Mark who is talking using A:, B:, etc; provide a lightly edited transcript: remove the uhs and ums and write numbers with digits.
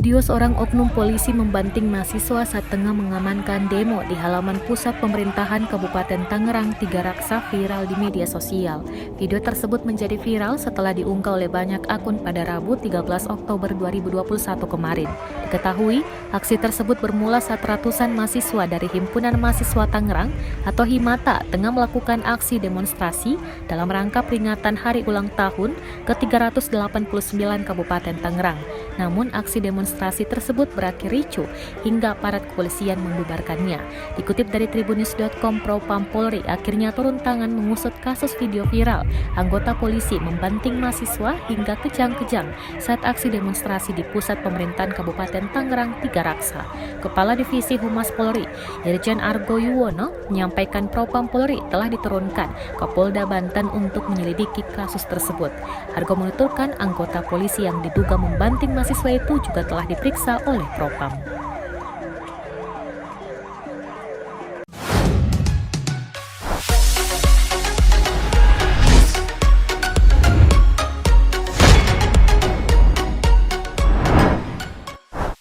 A: Video seorang oknum polisi membanting mahasiswa saat tengah mengamankan demo di halaman pusat pemerintahan Kabupaten Tangerang Tigaraksa viral di media sosial. Video tersebut menjadi viral setelah diunggah oleh banyak akun pada Rabu 13 Oktober 2021 kemarin. Diketahui, aksi tersebut bermula saat ratusan mahasiswa dari Himpunan Mahasiswa Tangerang atau Himata tengah melakukan aksi demonstrasi dalam rangka peringatan hari ulang tahun ke-389 Kabupaten Tangerang. Namun aksi demonstrasi tersebut berakhir ricuh hingga aparat kepolisian membubarkannya. Dikutip dari tribunnews.com, Propam Polri akhirnya turun tangan mengusut kasus video viral anggota polisi membanting mahasiswa hingga kejang-kejang saat aksi demonstrasi di pusat pemerintahan Kabupaten Tangerang Tigaraksa. Kepala Divisi Humas Polri, Irjen Argo Yuwono, menyampaikan Propam Polri telah diturunkan ke Polda Banten untuk menyelidiki kasus tersebut. Argo menuturkan anggota polisi yang diduga membanting mahasiswa itu juga telah diperiksa oleh Propam.